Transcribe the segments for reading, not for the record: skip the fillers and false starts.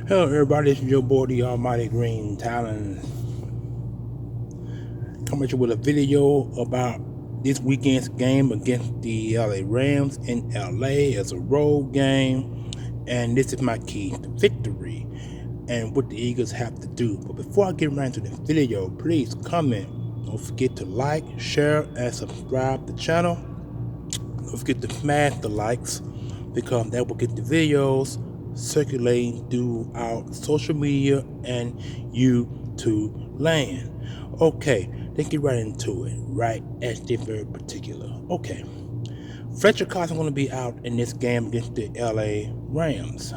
Hello, everybody. This is your boy, the Almighty Green Talon, coming at you with a video about this weekend's game against the LA Rams in LA as a road game, and this is my key to victory and what the Eagles have to do. But before I get right into the video, please comment. Don't forget to like, share, and subscribe to the channel. Don't forget to smash the likes because that will get the videos circulating throughout social media and YouTube land. Okay, let's get right into it, right at this very particular. Okay, Fletcher Cox is going to be out in this game against the LA Rams.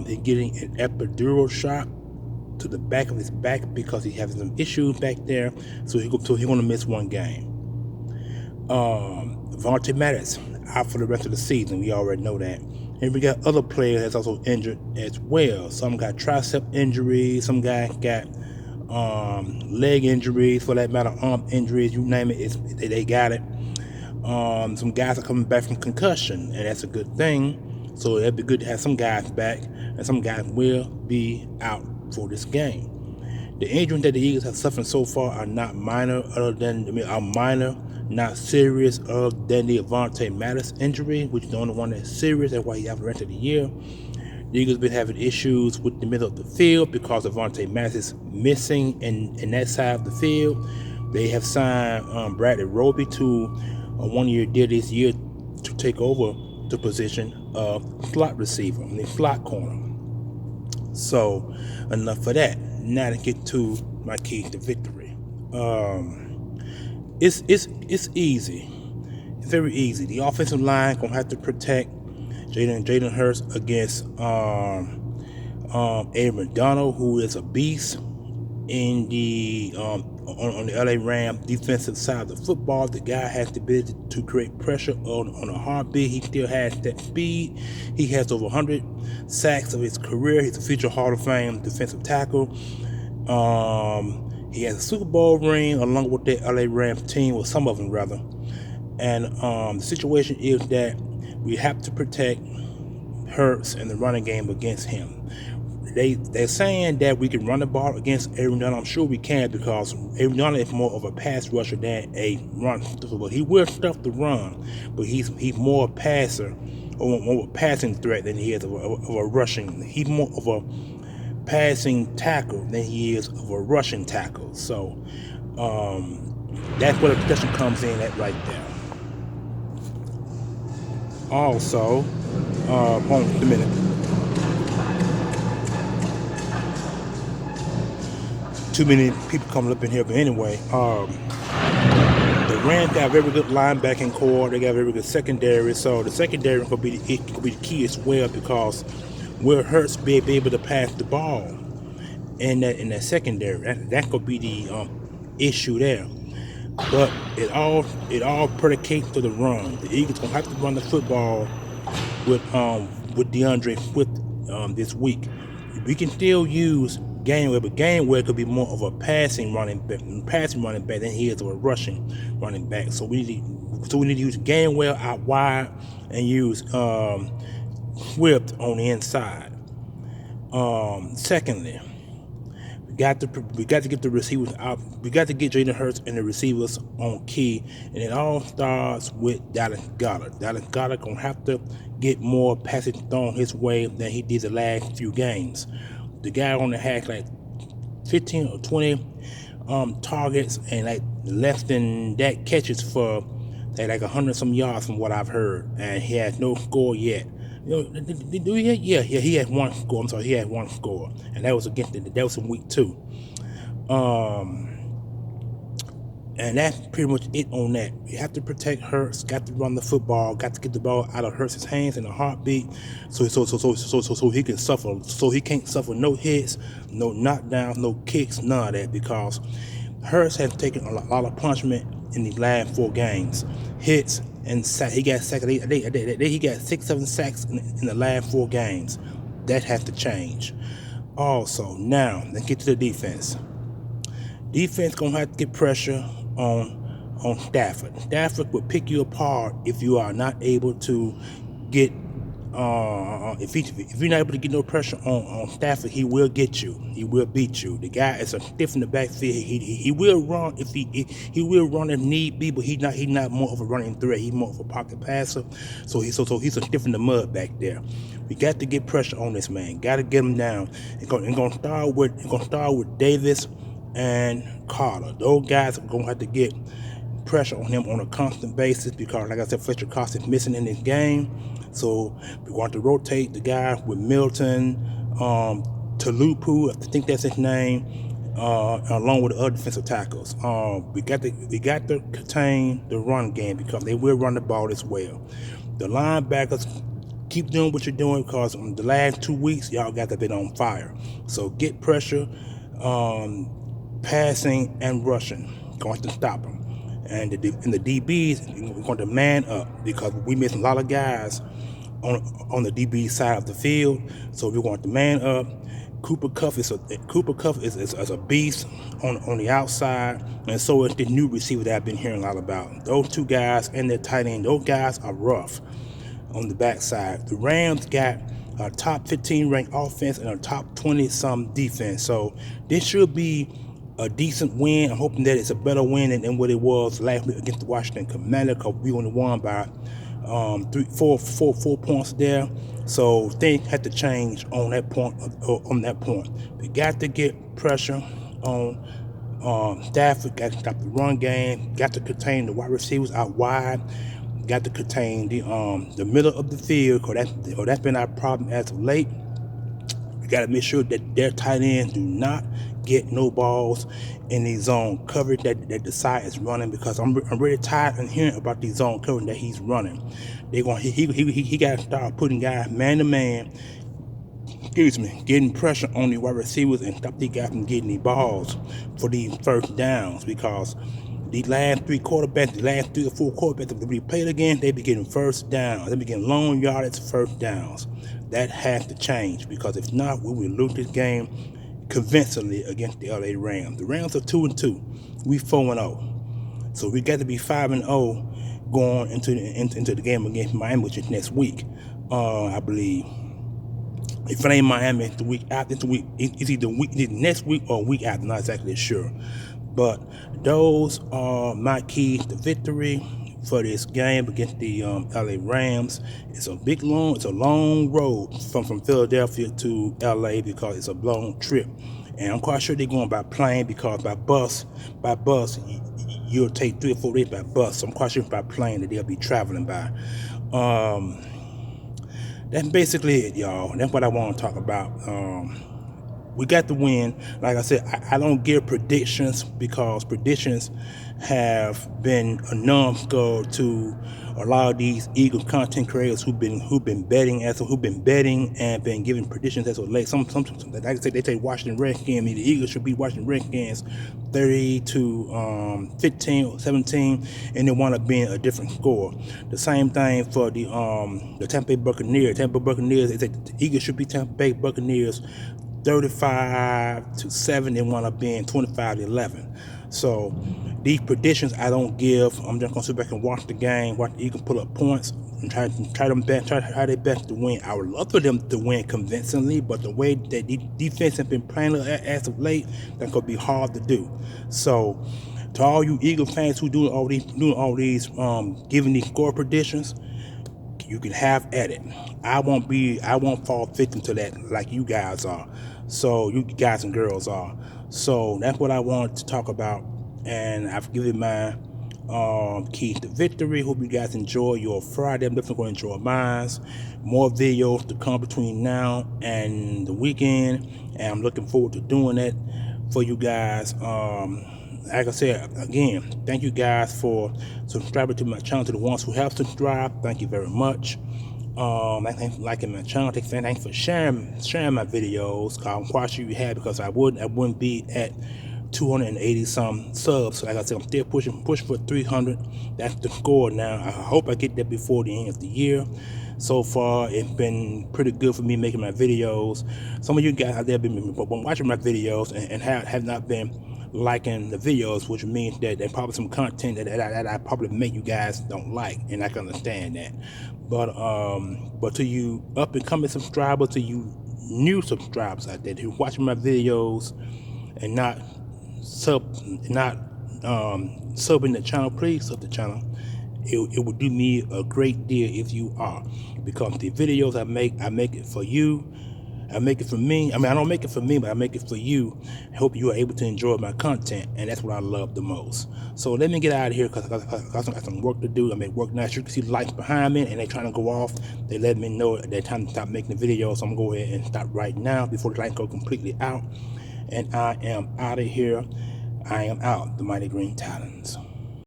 He's getting an epidural shot to the back of his back because he has some issues back there, so he's going to miss one game. Vontae Mattis out for the rest of the season. We already know that. And we got other players that's also injured as well. Some got tricep injuries. Some guys got leg injuries, for that matter, arm injuries. You name it, they got it. Some guys are coming back from concussion, and that's a good thing. So it'd be good to have some guys back, and some guys will be out for this game. The injuries that the Eagles have suffered so far are not minor, not serious, other than the Vontae Mattis injury, which is the only one that's serious. That's why he has the rest of the year. The Eagles been having issues with the middle of the field because of Vontae Mattis is missing in that side of the field. They have signed Bradley Roby to a one-year deal this year to take over the position of slot receiver, slot corner. So enough for that. Now to get to my key to victory. It's easy. It's very easy. The offensive line gonna have to protect Jalen Hurts against Aaron Donald, who is a beast in the on the LA Rams defensive side of the football. The guy has the ability to create pressure on a heartbeat. He still has that speed. He has over 100 sacks of his career. He's a future Hall of Fame defensive tackle. He has a Super Bowl ring along with the LA Rams team, or some of them rather. And the situation is that we have to protect Hurts in the running game against him. They're saying that we can run the ball against Aaron Donald. I'm sure we can, because Aaron Donald is more of a pass rusher than a run stuffer. He will stuff the run, but he's more a passer, or more of a passing threat than he is of a rushing. He's more of a passing tackle than he is of a rushing tackle. So that's where the protection comes in at right there. Also, hold on a minute. Too many people coming up in here, but anyway, the Rams got a very good linebacking core. They got a very good secondary, so the secondary could be the key as well, because will Hurts be able to pass the ball in that secondary? That could be the issue there. But it all predicates to the run. The Eagles gonna have to run the football with DeAndre Swift this week. We can still use Gainwell, but Gainwell could be more of a passing running back than he is of a rushing running back. So we need to use Gainwell out wide and use Swift on the inside. Secondly, we got to get the receivers out. We got to get Jalen Hurts and the receivers on key, and it all starts with Dallas Goedert. Dallas Goedert gonna have to get more passes thrown his way than he did the last few games. The guy only had like 15 or 20 targets and like less than that catches for like 100 some yards from what I've heard, and he has no score yet. He had one score. I'm sorry, he had one score, and that was against that was in week 2. And that's pretty much it on that. You have to protect Hurts, got to run the football, got to get the ball out of Hurts' hands in a heartbeat, so he can suffer. So he can't suffer no hits, no knockdowns, no kicks, none of that, because Hurts has taken a lot of punishment in these last 4 games. Hits and sacks. He got sacked. He got 6-7 sacks in the last 4 games. That has to change. Also, now let's get to the defense. Defense gonna have to get pressure on Stafford. Stafford will pick you apart if you are not able to get If you're not able to get no pressure on Stafford, he will get you. He will beat you. The guy is a stiff in the backfield. He will run if he will run if need be, but he's not more of a running threat. He's more of a pocket passer. So he's a stiff in the mud back there. We got to get pressure on this man. Got to get him down. It's gonna start with Davis and Carter. Those guys are gonna have to get pressure on him on a constant basis because, like I said, Fletcher Cox is missing in this game. So we want to rotate the guy with Milton, Talupu, I think that's his name, along with the other defensive tackles. We got to contain the run game because they will run the ball as well. The linebackers, keep doing what you're doing because the last 2 weeks y'all got to be on fire. So get pressure, passing and rushing. Going to stop them. And the DBs, we're going to man up because we missing a lot of guys on the DB side of the field. So we're going to man up. Cooper Kupp is a beast on the outside, and so is the new receiver that I've been hearing a lot about. Those two guys and their tight end, those guys are rough on the backside. The Rams got a top 15 ranked offense and a top 20 some defense. So this should be a decent win. I'm hoping that it's a better win than what it was last week against the Washington Commanders because we only won by 4 points there. So things had to change on that point. We got to get pressure on Stafford. Got to stop the run game. Got to contain the wide receivers out wide. Got to contain the middle of the field because that's been our problem as of late. We got to make sure that their tight ends do not get no balls in the zone coverage that the side is running because I'm really tired of hearing about the zone coverage that he's running. He got to start putting guys man to man. Getting pressure on the wide receivers and stop these guys from getting the balls for these first downs because the last 3 or 4 quarterbacks that we played again, they be getting first downs. They be getting long yardage first downs. That has to change because if not, we will lose this game convincingly against the LA Rams. The Rams are 2-2. We 4-0. So we got to be 5-0 going into the game against Miami, which is next week, I believe. If it ain't Miami, it's the week after. It's either next week or week after. Not exactly sure. But those are my keys to victory for this game against the LA Rams. It's a long road from Philadelphia to LA because it's a long trip. And I'm quite sure they're going by plane because by bus, you'll take 3 or 4 days by bus. So I'm quite sure by plane that they'll be traveling by. That's basically it, y'all. That's what I want to talk about. We got the win. Like I said, I don't give predictions because predictions have been a numbskull to a lot of these Eagle content creators who've been betting and been giving predictions as of late. Some like I said, they take Washington Redskins. The Eagles should be Washington Redskins 30 to 15 or 17, and they want to be a different score. The same thing for the Tampa Bay Buccaneers. Tampa Bay Buccaneers, they say the Eagles should be Tampa Bay Buccaneers 35 to 7, they want to be in 25 to 11. So these predictions I don't give. I'm just gonna sit back and watch the game, watch the Eagles pull up points, and try their best to win. I would love for them to win convincingly, but the way that the defense has been playing as of late, that's gonna be hard to do. So to all you Eagle fans who doing all these giving these score predictions, you can have at it. I won't fall victim to that like you guys are. So you guys and girls are. So that's what I wanted to talk about, and I've given my keys to victory. Hope you guys enjoy your Friday. I'm definitely going to enjoy mine. More videos to come between now and the weekend, and I'm looking forward to doing that for you guys. Like I said, again, thank you guys for subscribing to my channel. To the ones who have subscribed, thank you very much. Thanks for liking my channel. Thanks for sharing my videos. I'm quite sure you have, because I wouldn't be at 280 some subs. So like I said, I'm still pushing for 300. That's the score now. I hope I get that before the end of the year. So far, it's been pretty good for me making my videos. Some of you guys out there have been watching my videos and have not been liking the videos, which means that there's probably some content that I probably make you guys don't like, and I can understand that. But to you up and coming subscribers, to you new subscribers out there who watching my videos and not subbing the channel, please sub the channel. It would do me a great deal if you are, because the videos I make it for you. I make it for me. I mean, I don't make it for me, but I make it for you. I hope you are able to enjoy my content, and that's what I love the most. So let me get out of here because I got some work to do. I'm at work now. You can see the lights behind me, and they're trying to go off. They let me know that it's time to stop making the video, so I'm going to go ahead and stop right now before the lights go completely out. And I am out of here. I am out. The Mighty Green Talons.